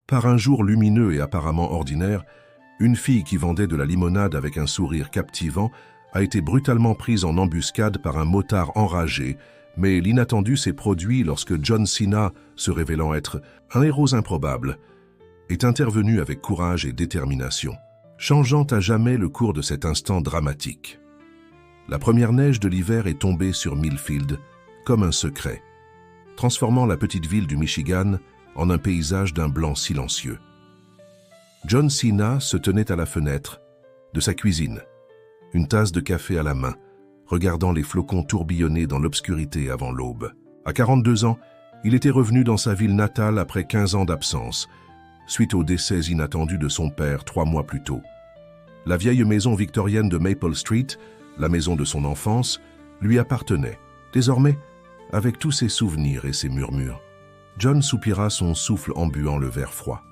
Par un jour lumineux et apparemment ordinaire, une fille qui vendait de la limonade avec un sourire captivant a été brutalement prise en embuscade par un motard enragé, mais l'inattendu s'est produit lorsque John Cena, se révélant être un héros improbable, est intervenu avec courage et détermination, changeant à jamais le cours de cet instant dramatique. La première neige de l'hiver est tombée sur Millfield comme un secret, transformant la petite ville du Michigan en un paysage d'un blanc silencieux. John Cena se tenait à la fenêtre de sa cuisine, une tasse de café à la main, regardant les flocons tourbillonner dans l'obscurité avant l'aube. À 42 ans, il était revenu dans sa ville natale après 15 ans d'absence, suite au décès inattendu de son père 3 mois plus tôt. La vieille maison victorienne de Maple Street, la maison de son enfance, lui appartenait. Désormais, avec tous ses souvenirs et ses murmures, John soupira son souffle en buant le verre froid.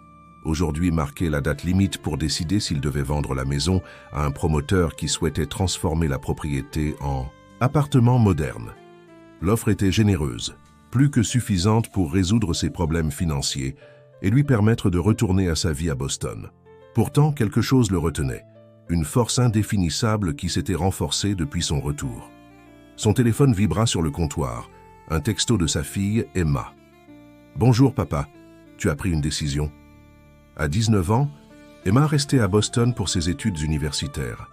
Aujourd'hui marquait la date limite pour décider s'il devait vendre la maison à un promoteur qui souhaitait transformer la propriété en appartement moderne. L'offre était généreuse, plus que suffisante pour résoudre ses problèmes financiers et lui permettre de retourner à sa vie à Boston. Pourtant, quelque chose le retenait, une force indéfinissable qui s'était renforcée depuis son retour. Son téléphone vibra sur le comptoir, un texto de sa fille, Emma. « Bonjour papa, tu as pris une décision ?» À 19 ans, Emma restait à Boston pour ses études universitaires,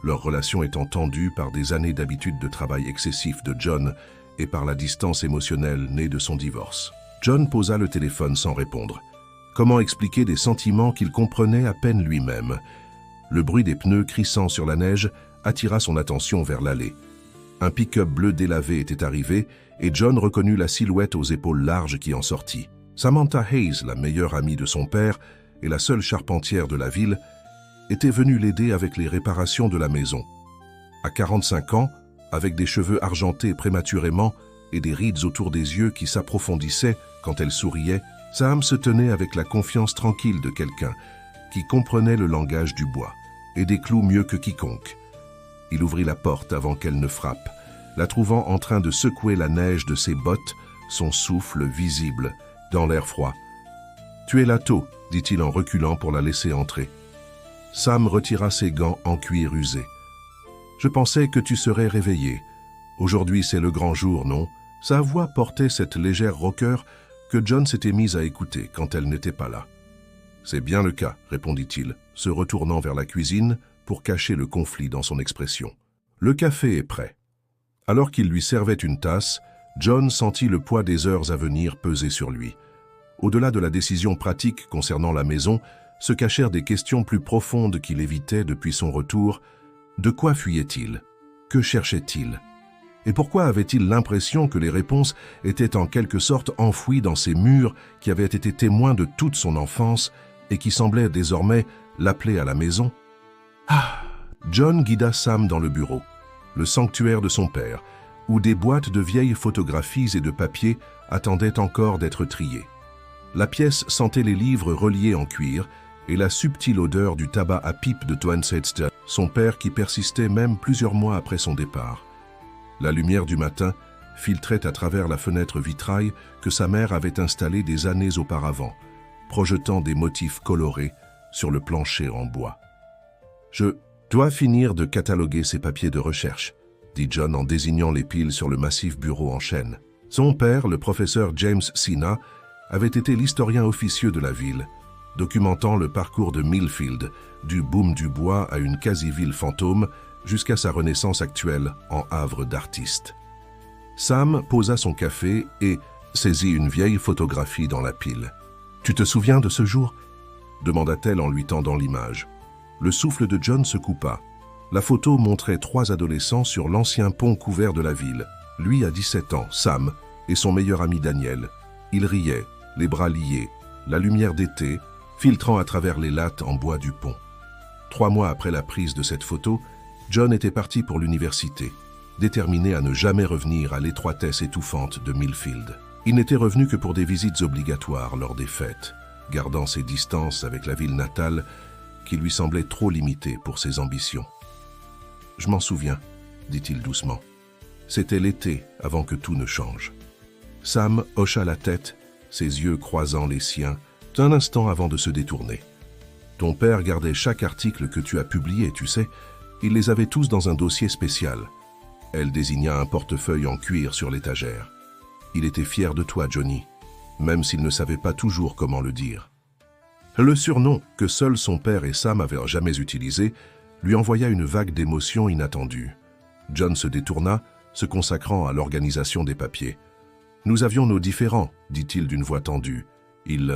leur relation étant tendue par des années d'habitude de travail excessif de John et par la distance émotionnelle née de son divorce. John posa le téléphone sans répondre. Comment expliquer des sentiments qu'il comprenait à peine lui-même? Le bruit des pneus crissant sur la neige attira son attention vers l'allée. Un pick-up bleu délavé était arrivé et John reconnut la silhouette aux épaules larges qui en sortit. Samantha Hayes, la meilleure amie de son père et la seule charpentière de la ville, était venue l'aider avec les réparations de la maison. À 45 ans, avec des cheveux argentés prématurément et des rides autour des yeux qui s'approfondissaient quand elle souriait, Sam se tenait avec la confiance tranquille de quelqu'un qui comprenait le langage du bois et des clous mieux que quiconque. Il ouvrit la porte avant qu'elle ne frappe, la trouvant en train de secouer la neige de ses bottes, son souffle visible dans l'air froid. « Tu es là tôt », dit-il en reculant pour la laisser entrer. Sam retira ses gants en cuir usé. « Je pensais que tu serais réveillé. Aujourd'hui c'est le grand jour, non ?» Sa voix portait cette légère roqueur que John s'était mise à écouter quand elle n'était pas là. « C'est bien le cas, » répondit-il, se retournant vers la cuisine pour cacher le conflit dans son expression. « Le café est prêt. » Alors qu'il lui servait une tasse, John sentit le poids des heures à venir peser sur lui. Au-delà de la décision pratique concernant la maison, se cachèrent des questions plus profondes qu'il évitait depuis son retour. De quoi fuyait-il? Que cherchait-il? Et pourquoi avait-il l'impression que les réponses étaient en quelque sorte enfouies dans ces murs qui avaient été témoins de toute son enfance et qui semblaient désormais l'appeler à la maison? John guida Sam dans le bureau, le sanctuaire de son père, où des boîtes de vieilles photographies et de papiers attendaient encore d'être triées. La pièce sentait les livres reliés en cuir et la subtile odeur du tabac à pipe de Twensetster, son père qui persistait même plusieurs mois après son départ. La lumière du matin filtrait à travers la fenêtre vitrail que sa mère avait installée des années auparavant, projetant des motifs colorés sur le plancher en bois. « Je dois finir de cataloguer ces papiers de recherche », dit John en désignant les piles sur le massif bureau en chêne. Son père, le professeur James Cena, avait été l'historien officieux de la ville, documentant le parcours de Millfield, du boom du bois à une quasi-ville fantôme jusqu'à sa renaissance actuelle en havre d'artiste. Sam posa son café et saisit une vieille photographie dans la pile. « Tu te souviens de ce jour ?» demanda-t-elle en lui tendant l'image. Le souffle de John se coupa. La photo montrait 3 adolescents sur l'ancien pont couvert de la ville. Lui à 17 ans, Sam, et son meilleur ami Daniel. Ils riaient, les bras liés, la lumière d'été filtrant à travers les lattes en bois du pont. 3 mois après la prise de cette photo, John était parti pour l'université, déterminé à ne jamais revenir à l'étroitesse étouffante de Millfield. Il n'était revenu que pour des visites obligatoires lors des fêtes, gardant ses distances avec la ville natale qui lui semblait trop limitée pour ses ambitions. « Je m'en souviens, » dit-il doucement. C'était l'été avant que tout ne change. Sam hocha la tête, ses yeux croisant les siens, Un instant avant de se détourner. Ton père gardait chaque article que tu as publié, tu sais. Il les avait tous dans un dossier spécial. Elle désigna un portefeuille en cuir sur l'étagère. Il était fier de toi, Johnny, même s'il ne savait pas toujours comment le dire. Le surnom, que seul son père et Sam avaient jamais utilisé, lui envoya une vague d'émotion inattendue. John se détourna, se consacrant à l'organisation des papiers. « Nous avions nos différends, dit-il d'une voix tendue. Il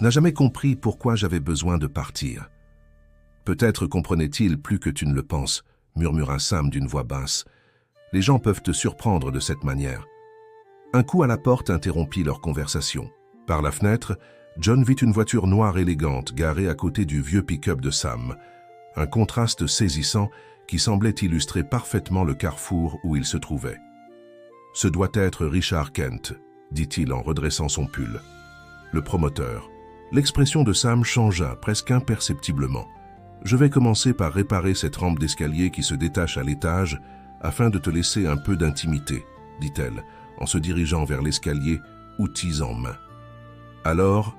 n'a jamais compris pourquoi j'avais besoin de partir. Peut-être comprenait-il plus que tu ne le penses, murmura Sam d'une voix basse. Les gens peuvent te surprendre de cette manière. Un coup à la porte interrompit leur conversation. Par la fenêtre, John vit une voiture noire élégante garée à côté du vieux pick-up de Sam. Un contraste saisissant qui semblait illustrer parfaitement le carrefour où il se trouvait. « Ce doit être Richard Kent », dit-il en redressant son pull. Le promoteur. L'expression de Sam changea presque imperceptiblement. « Je vais commencer par réparer cette rampe d'escalier qui se détache à l'étage afin de te laisser un peu d'intimité, dit-elle, en se dirigeant vers l'escalier, outils en main. Alors,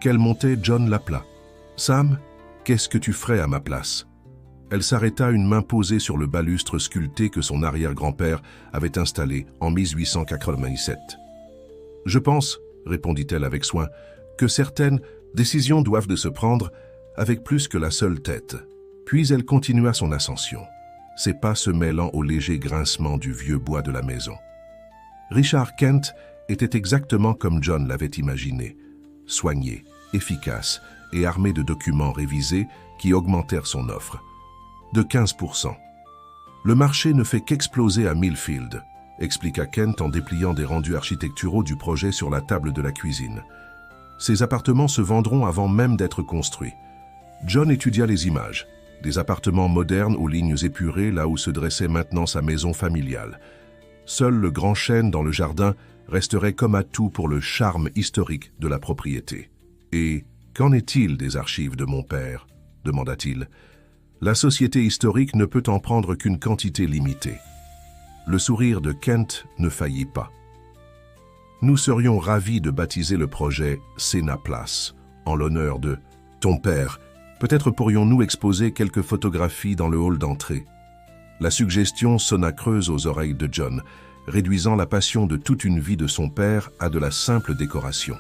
qu'elle montait, John l'appela. « Sam, qu'est-ce que tu ferais à ma place ?» Elle s'arrêta, une main posée sur le balustre sculpté que son arrière-grand-père avait installé en 1897. « Je pense, répondit-elle avec soin, que certaines décisions doivent de se prendre avec plus que la seule tête. » Puis elle continua son ascension, ses pas se mêlant au léger grincement du vieux bois de la maison. Richard Kent était exactement comme John l'avait imaginé, soigné, efficace et armé de documents révisés qui augmentèrent son offre. De 15%. Le marché ne fait qu'exploser à Millfield, expliqua Kent en dépliant des rendus architecturaux du projet sur la table de la cuisine. Ces appartements se vendront avant même d'être construits. John étudia les images, des appartements modernes aux lignes épurées là où se dressait maintenant sa maison familiale. Seul le grand chêne dans le jardin resterait comme atout pour le charme historique de la propriété. « Et qu'en est-il des archives de mon père ?» demanda-t-il. « La société historique ne peut en prendre qu'une quantité limitée. » Le sourire de Kent ne faillit pas. « Nous serions ravis de baptiser le projet Sénat Place, en l'honneur de ton père. Peut-être pourrions-nous exposer quelques photographies dans le hall d'entrée. » La suggestion sonna creuse aux oreilles de John, réduisant la passion de toute une vie de son père à de la simple décoration.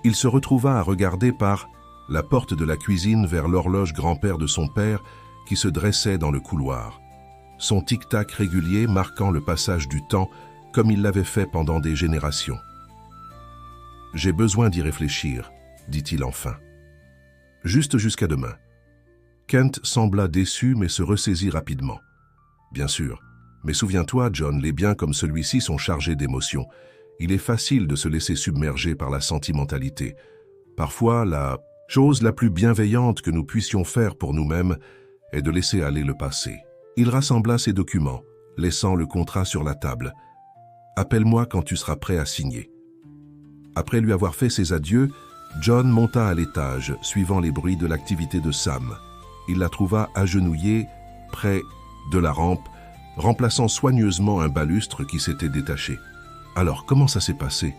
Il se retrouva à regarder par la porte de la cuisine vers l'horloge grand-père de son père qui se dressait dans le couloir, son tic-tac régulier marquant le passage du temps comme il l'avait fait pendant des générations. « J'ai besoin d'y réfléchir, » dit-il enfin. « Juste jusqu'à demain. » Kent sembla déçu mais se ressaisit rapidement. « Bien sûr, mais souviens-toi, John, les biens comme celui-ci sont chargés d'émotions. Il est facile de se laisser submerger par la sentimentalité. Parfois, la chose la plus bienveillante que nous puissions faire pour nous-mêmes est de laisser aller le passé. » Il rassembla ses documents, laissant le contrat sur la table. « Appelle-moi quand tu seras prêt à signer. » Après lui avoir fait ses adieux, John monta à l'étage, suivant les bruits de l'activité de Sam. Il la trouva agenouillée, près de la rampe, remplaçant soigneusement un balustre qui s'était détaché. « Alors, comment ça s'est passé ?»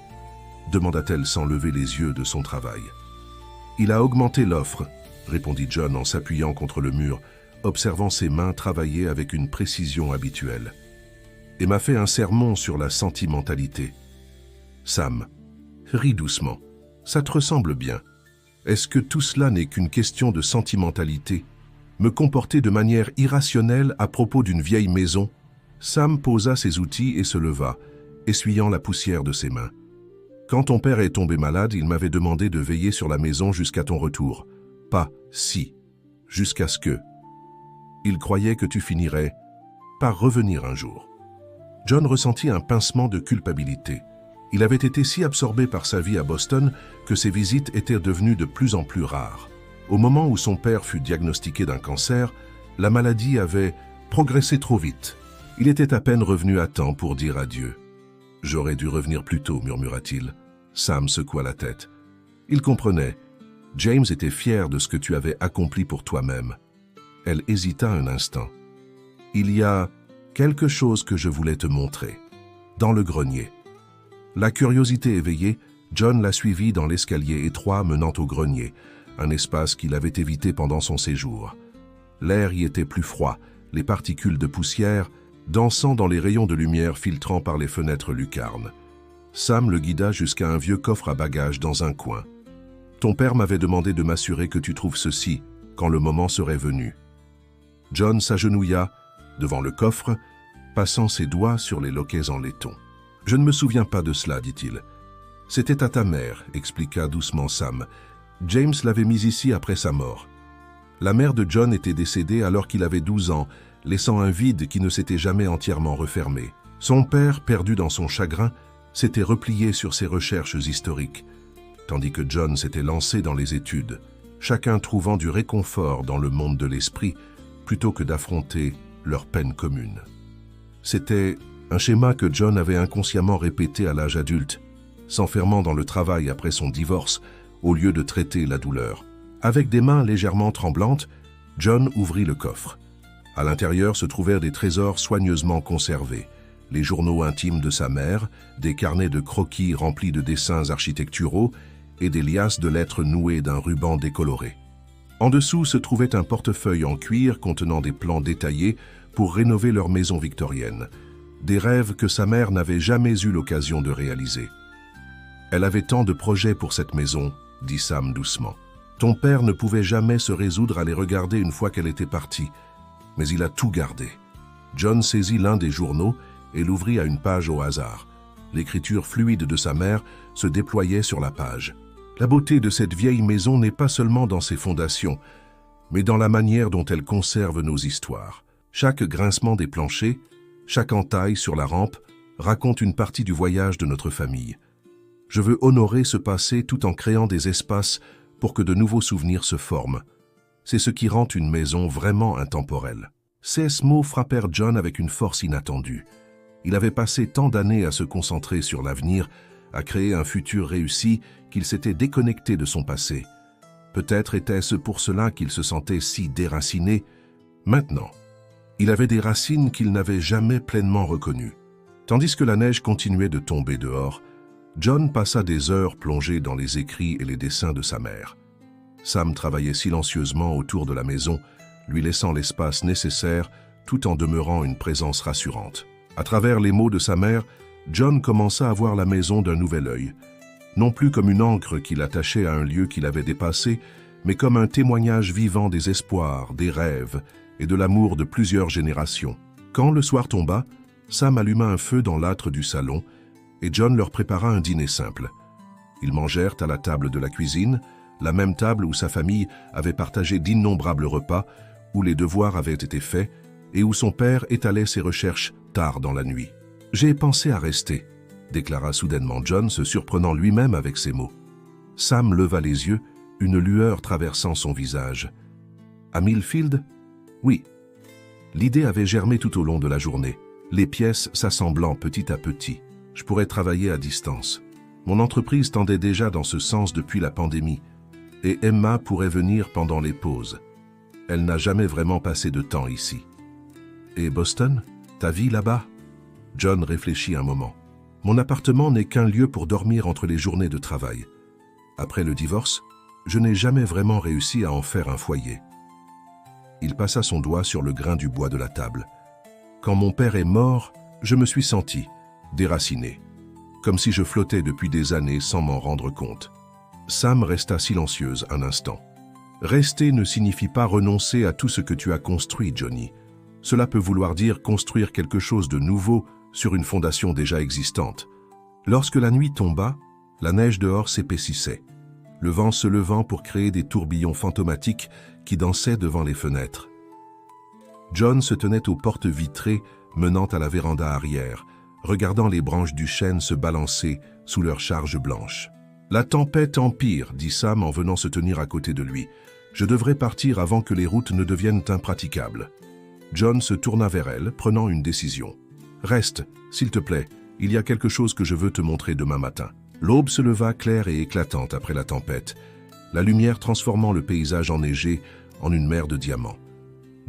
demanda-t-elle sans lever les yeux de son travail. « Il a augmenté l'offre, » répondit John en s'appuyant contre le mur, observant ses mains travailler avec une précision habituelle. « Et m'a fait un sermon sur la sentimentalité. » Sam, ris doucement. Ça te ressemble bien. Est-ce que tout cela n'est qu'une question de sentimentalité? Me comporter de manière irrationnelle à propos d'une vieille maison? Sam posa ses outils et se leva, essuyant la poussière de ses mains. Quand ton père est tombé malade, il m'avait demandé de veiller sur la maison jusqu'à ton retour. Pas si, jusqu'à ce que... Il croyait que tu finirais par revenir un jour. John ressentit un pincement de culpabilité. Il avait été si absorbé par sa vie à Boston que ses visites étaient devenues de plus en plus rares. Au moment où son père fut diagnostiqué d'un cancer, la maladie avait progressé trop vite. Il était à peine revenu à temps pour dire adieu. « J'aurais dû revenir plus tôt, murmura-t-il. Sam secoua la tête. Il comprenait. James était fier de ce que tu avais accompli pour toi-même. Elle hésita un instant. « Il y a quelque chose que je voulais te montrer. Dans le grenier. » La curiosité éveillée, John la suivit dans l'escalier étroit menant au grenier, un espace qu'il avait évité pendant son séjour. L'air y était plus froid, les particules de poussière dansant dans les rayons de lumière filtrant par les fenêtres lucarnes. Sam le guida jusqu'à un vieux coffre à bagages dans un coin. « Ton père m'avait demandé de m'assurer que tu trouves ceci quand le moment serait venu. » John s'agenouilla devant le coffre, passant ses doigts sur les loquets en laiton. « Je ne me souviens pas de cela, dit-il. »« C'était à ta mère, » expliqua doucement Sam. « James l'avait mis ici après sa mort. » La mère de John était décédée alors qu'il avait 12 ans, laissant un vide qui ne s'était jamais entièrement refermé. Son père, perdu dans son chagrin, s'était replié sur ses recherches historiques, tandis que John s'était lancé dans les études, chacun trouvant du réconfort dans le monde de l'esprit plutôt que d'affronter leur peine commune. C'était un schéma que John avait inconsciemment répété à l'âge adulte, s'enfermant dans le travail après son divorce au lieu de traiter la douleur. Avec des mains légèrement tremblantes, John ouvrit le coffre. À l'intérieur se trouvèrent des trésors soigneusement conservés, les journaux intimes de sa mère, des carnets de croquis remplis de dessins architecturaux et des liasses de lettres nouées d'un ruban décoloré. En dessous se trouvait un portefeuille en cuir contenant des plans détaillés pour rénover leur maison victorienne, des rêves que sa mère n'avait jamais eu l'occasion de réaliser. « Elle avait tant de projets pour cette maison, » dit Sam doucement. « Ton père ne pouvait jamais se résoudre à les regarder une fois qu'elle était partie, mais il a tout gardé. » John saisit l'un des journaux et l'ouvrit à une page au hasard. L'écriture fluide de sa mère se déployait sur la page. La beauté de cette vieille maison n'est pas seulement dans ses fondations, mais dans la manière dont elle conserve nos histoires. Chaque grincement des planchers, chaque entaille sur la rampe raconte une partie du voyage de notre famille. Je veux honorer ce passé tout en créant des espaces pour que de nouveaux souvenirs se forment. C'est ce qui rend une maison vraiment intemporelle. Ces mots frappèrent John avec une force inattendue. Il avait passé tant d'années à se concentrer sur l'avenir, à créer un futur réussi, qu'il s'était déconnecté de son passé. Peut-être était-ce pour cela qu'il se sentait si déraciné. Maintenant, il avait des racines qu'il n'avait jamais pleinement reconnues. Tandis que la neige continuait de tomber dehors, John passa des heures plongé dans les écrits et les dessins de sa mère. Sam travaillait silencieusement autour de la maison, lui laissant l'espace nécessaire tout en demeurant une présence rassurante. À travers les mots de sa mère, John commença à voir la maison d'un nouvel œil, non plus comme une ancre qui l'attachait à un lieu qu'il avait dépassé, mais comme un témoignage vivant des espoirs, des rêves et de l'amour de plusieurs générations. Quand le soir tomba, Sam alluma un feu dans l'âtre du salon et John leur prépara un dîner simple. Ils mangèrent à la table de la cuisine, la même table où sa famille avait partagé d'innombrables repas, où les devoirs avaient été faits et où son père étalait ses recherches tard dans la nuit. « J'ai pensé à rester », déclara soudainement John, se surprenant lui-même avec ces mots. Sam leva les yeux, une lueur traversant son visage. « À Millfield ? Oui. » L'idée avait germé tout au long de la journée, les pièces s'assemblant petit à petit. Je pourrais travailler à distance. Mon entreprise tendait déjà dans ce sens depuis la pandémie, et Emma pourrait venir pendant les pauses. Elle n'a jamais vraiment passé de temps ici. Et Boston? Ta vie là-bas? John réfléchit un moment. Mon appartement n'est qu'un lieu pour dormir entre les journées de travail. Après le divorce, je n'ai jamais vraiment réussi à en faire un foyer. Il passa son doigt sur le grain du bois de la table. Quand mon père est mort, je me suis senti déraciné, comme si je flottais depuis des années sans m'en rendre compte. Sam resta silencieuse un instant. Rester ne signifie pas renoncer à tout ce que tu as construit, Johnny. Cela peut vouloir dire construire quelque chose de nouveau sur une fondation déjà existante. Lorsque la nuit tomba, la neige dehors s'épaississait, le vent se levant pour créer des tourbillons fantomatiques qui dansaient devant les fenêtres. John se tenait aux portes vitrées menant à la véranda arrière, regardant les branches du chêne se balancer sous leur charge blanche. « La tempête empire, » dit Sam en venant se tenir à côté de lui. « Je devrais partir avant que les routes ne deviennent impraticables. » John se tourna vers elle, prenant une décision. « Reste, s'il te plaît, il y a quelque chose que je veux te montrer demain matin. » L'aube se leva claire et éclatante après la tempête, la lumière transformant le paysage enneigé en une mer de diamants.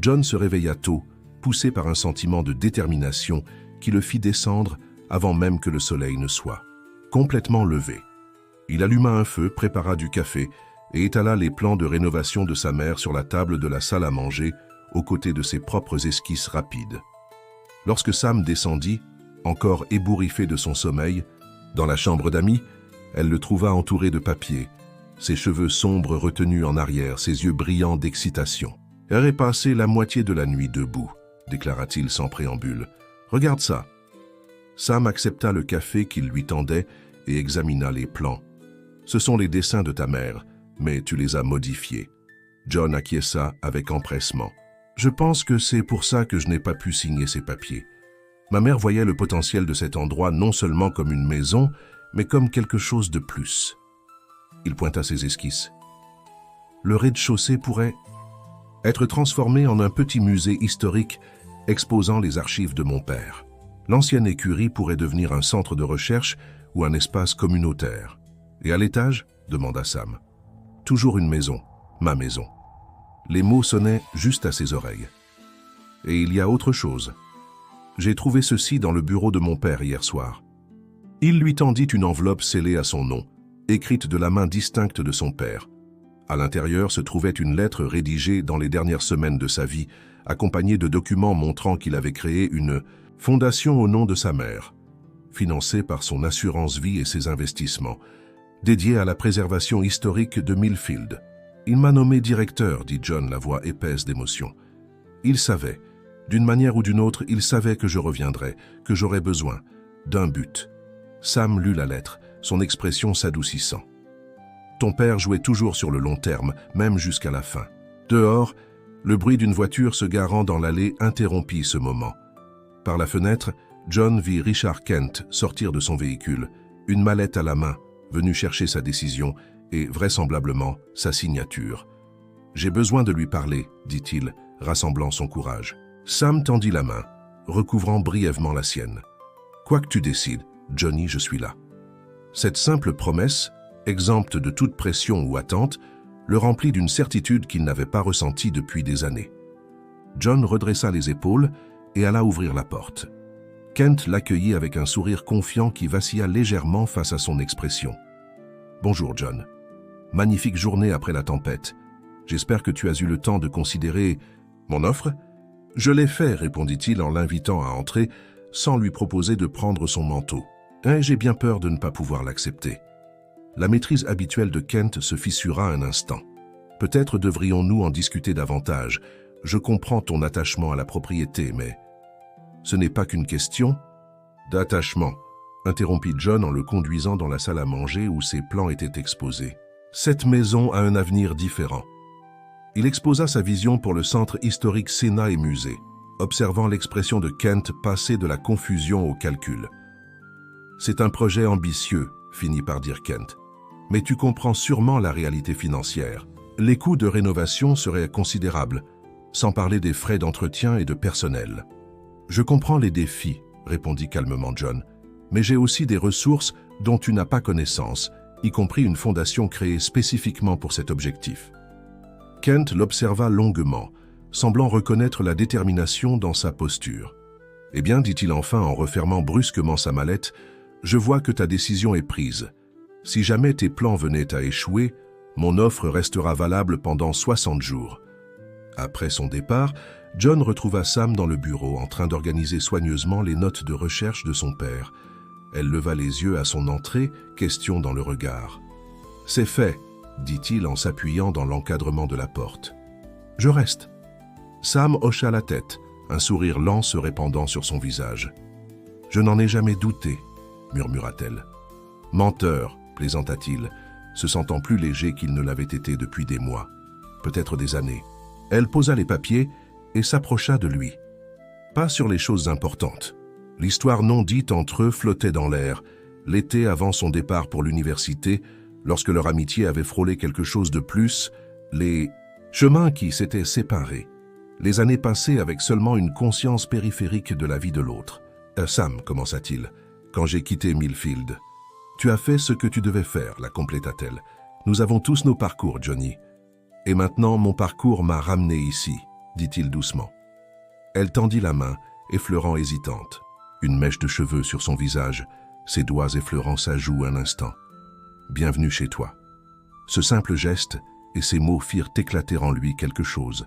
John se réveilla tôt, poussé par un sentiment de détermination qui le fit descendre avant même que le soleil ne soit complètement levé. Il alluma un feu, prépara du café et étala les plans de rénovation de sa mère sur la table de la salle à manger, aux côtés de ses propres esquisses rapides. Lorsque Sam descendit, encore ébouriffé de son sommeil, dans la chambre d'amis, elle le trouva entouré de papiers, ses cheveux sombres retenus en arrière, ses yeux brillants d'excitation. « Elle est passée la moitié de la nuit debout », déclara-t-il sans préambule. « Regarde ça !» Sam accepta le café qu'il lui tendait et examina les plans. « Ce sont les dessins de ta mère, mais tu les as modifiés. » John acquiesça avec empressement. « Je pense que c'est pour ça que je n'ai pas pu signer ces papiers. Ma mère voyait le potentiel de cet endroit non seulement comme une maison, mais comme quelque chose de plus. » Il pointa ses esquisses. « Le rez-de-chaussée pourrait être transformé en un petit musée historique exposant les archives de mon père. L'ancienne écurie pourrait devenir un centre de recherche ou un espace communautaire. Et à l'étage ?» demanda Sam. « Toujours une maison, ma maison. » Les mots sonnaient juste à ses oreilles. « Et il y a autre chose. J'ai trouvé ceci dans le bureau de mon père hier soir. » Il lui tendit une enveloppe scellée à son nom, écrite de la main distincte de son père. À l'intérieur se trouvait une lettre rédigée dans les dernières semaines de sa vie, accompagnée de documents montrant qu'il avait créé une fondation au nom de sa mère, financée par son assurance vie et ses investissements, dédiée à la préservation historique de Millfield. « Il m'a nommé directeur », dit John, la voix épaisse d'émotion. Il savait, d'une manière ou d'une autre, il savait que je reviendrais, que j'aurais besoin d'un but. Sam lut la lettre, son expression s'adoucissant. Ton père jouait toujours sur le long terme, même jusqu'à la fin. Dehors, le bruit d'une voiture se garant dans l'allée interrompit ce moment. Par la fenêtre, John vit Richard Kent sortir de son véhicule, une mallette à la main, venu chercher sa décision et, vraisemblablement, sa signature. « J'ai besoin de lui parler », dit-il, rassemblant son courage. Sam tendit la main, recouvrant brièvement la sienne. « Quoi que tu décides, Johnny, je suis là. » Cette simple promesse, exempte de toute pression ou attente, le remplit d'une certitude qu'il n'avait pas ressentie depuis des années. John redressa les épaules et alla ouvrir la porte. Kent l'accueillit avec un sourire confiant qui vacilla légèrement face à son expression. « Bonjour, John. Magnifique journée après la tempête. J'espère que tu as eu le temps de considérer mon offre ?»« Je l'ai fait, » répondit-il en l'invitant à entrer, sans lui proposer de prendre son manteau. « Et j'ai bien peur de ne pas pouvoir l'accepter. » La maîtrise habituelle de Kent se fissura un instant. « Peut-être devrions-nous en discuter davantage. Je comprends ton attachement à la propriété, mais... » « Ce n'est pas qu'une question d'attachement, » interrompit John en le conduisant dans la salle à manger où ses plans étaient exposés. « Cette maison a un avenir différent. » Il exposa sa vision pour le centre historique Sénat et Musée, observant l'expression de Kent passer de la confusion au calcul. « C'est un projet ambitieux, » finit par dire Kent. « Mais tu comprends sûrement la réalité financière. Les coûts de rénovation seraient considérables, sans parler des frais d'entretien et de personnel. » « Je comprends les défis, » répondit calmement John, « mais j'ai aussi des ressources dont tu n'as pas connaissance, y compris une fondation créée spécifiquement pour cet objectif. » Kent l'observa longuement, semblant reconnaître la détermination dans sa posture. « Eh bien, dit-il enfin en refermant brusquement sa mallette, je vois que ta décision est prise. Si jamais tes plans venaient à échouer, mon offre restera valable pendant 60 jours. » Après son départ, John retrouva Sam dans le bureau en train d'organiser soigneusement les notes de recherche de son père. Elle leva les yeux à son entrée, question dans le regard. « C'est fait, » dit-il en s'appuyant dans l'encadrement de la porte. « Je reste. » Sam hocha la tête, un sourire lent se répandant sur son visage. « Je n'en ai jamais douté, » murmura-t-elle. « Menteur, » plaisanta-t-il, se sentant plus léger qu'il ne l'avait été depuis des mois, peut-être des années. Elle posa les papiers et s'approcha de lui. Pas sur les choses importantes. L'histoire non dite entre eux flottait dans l'air, l'été avant son départ pour l'université, lorsque leur amitié avait frôlé quelque chose de plus, les chemins qui s'étaient séparés, les années passées avec seulement une conscience périphérique de la vie de l'autre. « Sam, commença-t-il, quand j'ai quitté Millfield. Tu as fait ce que tu devais faire, la compléta-t-elle. Nous avons tous nos parcours, Johnny. Et maintenant, mon parcours m'a ramené ici, dit-il doucement. Elle tendit la main, effleurant hésitante. Une mèche de cheveux sur son visage, ses doigts effleurant sa joue un instant. « Bienvenue chez toi ». Ce simple geste et ces mots firent éclater en lui quelque chose.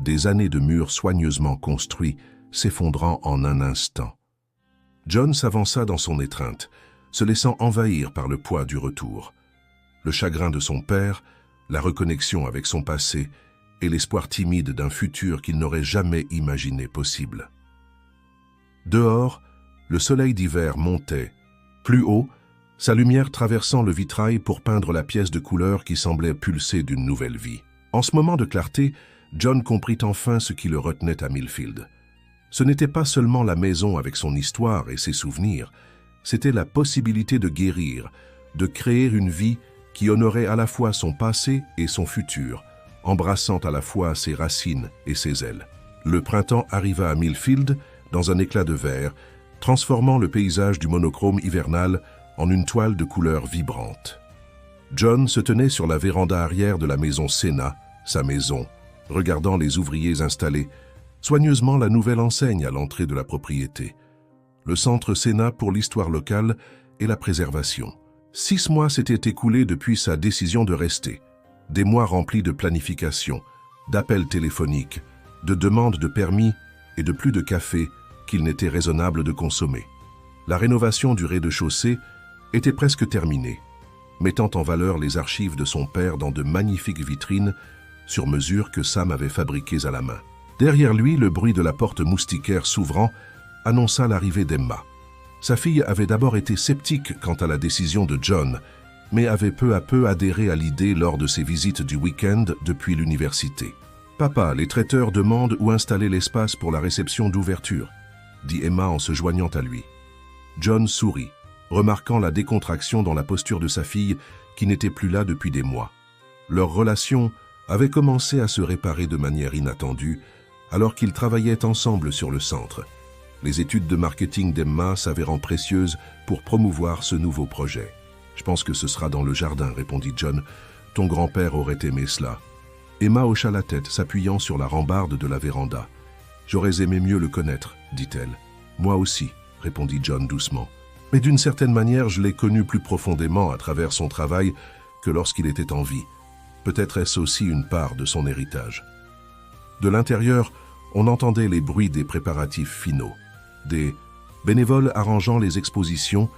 Des années de murs soigneusement construits s'effondrant en un instant. John s'avança dans son étreinte, se laissant envahir par le poids du retour. Le chagrin de son père, la reconnexion avec son passé et l'espoir timide d'un futur qu'il n'aurait jamais imaginé possible. Dehors, le soleil d'hiver montait. Plus haut, sa lumière traversant le vitrail pour peindre la pièce de couleur qui semblait pulser d'une nouvelle vie. En ce moment de clarté, John comprit enfin ce qui le retenait à Millfield. Ce n'était pas seulement la maison avec son histoire et ses souvenirs, c'était la possibilité de guérir, de créer une vie qui honorait à la fois son passé et son futur, embrassant à la fois ses racines et ses ailes. Le printemps arriva à Millfield dans un éclat de verre, transformant le paysage du monochrome hivernal en une toile de couleurs vibrantes. John se tenait sur la véranda arrière de la maison Sénat, sa maison, regardant les ouvriers installés, soigneusement la nouvelle enseigne à l'entrée de la propriété. Le centre Sénat pour l'histoire locale et la préservation. 6 mois s'étaient écoulés depuis sa décision de rester. Des mois remplis de planification, d'appels téléphoniques, de demandes de permis et de plus de café qu'il n'était raisonnable de consommer. La rénovation du rez-de-chaussée était presque terminée, mettant en valeur les archives de son père dans de magnifiques vitrines sur mesure que Sam avait fabriquées à la main. Derrière lui, le bruit de la porte moustiquaire s'ouvrant annonça l'arrivée d'Emma. Sa fille avait d'abord été sceptique quant à la décision de John, mais avait peu à peu adhéré à l'idée lors de ses visites du week-end depuis l'université. « Papa, les traiteurs demandent où installer l'espace pour la réception d'ouverture », dit Emma en se joignant à lui. John sourit, remarquant la décontraction dans la posture de sa fille qui n'était plus là depuis des mois. Leur relation avait commencé à se réparer de manière inattendue alors qu'ils travaillaient ensemble sur le centre. Les études de marketing d'Emma s'avérant précieuses pour promouvoir ce nouveau projet. « Je pense que ce sera dans le jardin, » répondit John. « Ton grand-père aurait aimé cela. » Emma hocha la tête, s'appuyant sur la rambarde de la véranda. « J'aurais aimé mieux le connaître, » dit-elle. « Moi aussi, » répondit John doucement. « Mais d'une certaine manière, je l'ai connu plus profondément à travers son travail que lorsqu'il était en vie. Peut-être est-ce aussi une part de son héritage. » De l'intérieur, on entendait les bruits des préparatifs finaux. Des bénévoles arrangeant les expositions,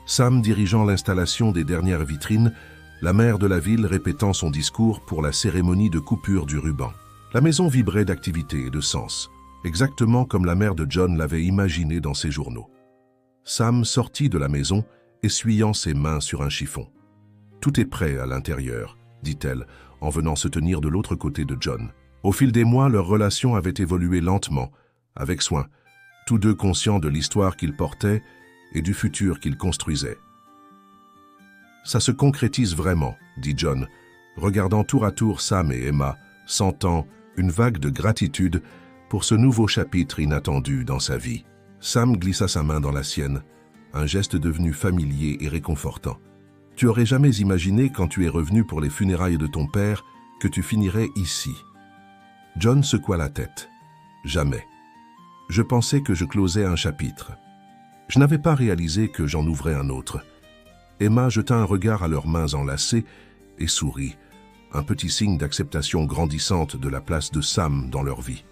Sam dirigeant l'installation des dernières vitrines, la maire de la ville répétant son discours pour la cérémonie de coupure du ruban. La maison vibrait d'activité et de sens, exactement comme la mère de John l'avait imaginé dans ses journaux. Sam sortit de la maison, essuyant ses mains sur un chiffon. « Tout est prêt à l'intérieur », dit-elle, en venant se tenir de l'autre côté de John. Au fil des mois, leur relation avait évolué lentement, avec soin, tous deux conscients de l'histoire qu'ils portaient et du futur qu'ils construisaient. « Ça se concrétise vraiment, » dit John, regardant tour à tour Sam et Emma, sentant une vague de gratitude pour ce nouveau chapitre inattendu dans sa vie. Sam glissa sa main dans la sienne, un geste devenu familier et réconfortant. « Tu aurais jamais imaginé, quand tu es revenu pour les funérailles de ton père, que tu finirais ici. » John secoua la tête. « Jamais. Je pensais que je closais un chapitre. Je n'avais pas réalisé que j'en ouvrais un autre. » Emma jeta un regard à leurs mains enlacées et sourit, un petit signe d'acceptation grandissante de la place de Sam dans leur vie.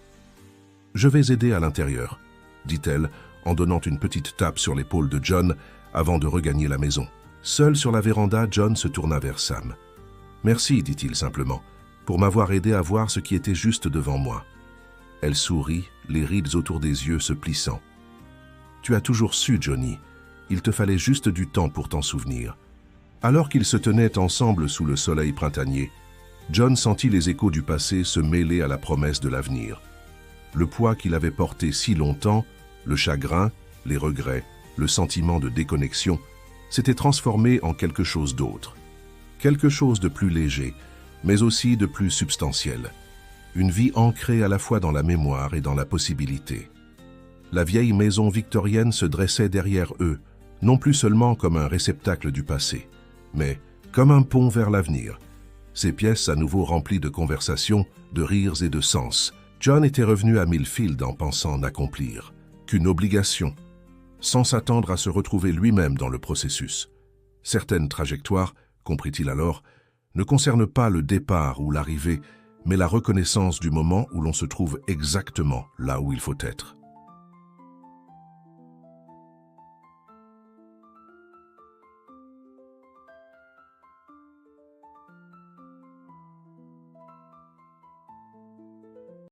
« Je vais aider à l'intérieur, » dit-elle en donnant une petite tape sur l'épaule de John avant de regagner la maison. Seul sur la véranda, John se tourna vers Sam. « Merci, dit-il simplement, pour m'avoir aidé à voir ce qui était juste devant moi. » Elle sourit, les rides autour des yeux se plissant. « Tu as toujours su, Johnny. Il te fallait juste du temps pour t'en souvenir. » Alors qu'ils se tenaient ensemble sous le soleil printanier, John sentit les échos du passé se mêler à la promesse de l'avenir. Le poids qu'il avait porté si longtemps, le chagrin, les regrets, le sentiment de déconnexion, s'était transformé en quelque chose d'autre. Quelque chose de plus léger, mais aussi de plus substantiel. Une vie ancrée à la fois dans la mémoire et dans la possibilité. La vieille maison victorienne se dressait derrière eux, non plus seulement comme un réceptacle du passé, mais comme un pont vers l'avenir. Ces pièces à nouveau remplies de conversations, de rires et de sens. John était revenu à Millfield en pensant n'accomplir qu'une obligation, sans s'attendre à se retrouver lui-même dans le processus. Certaines trajectoires comprit-il alors, ne concerne pas le départ ou l'arrivée, mais la reconnaissance du moment où l'on se trouve exactement là où il faut être.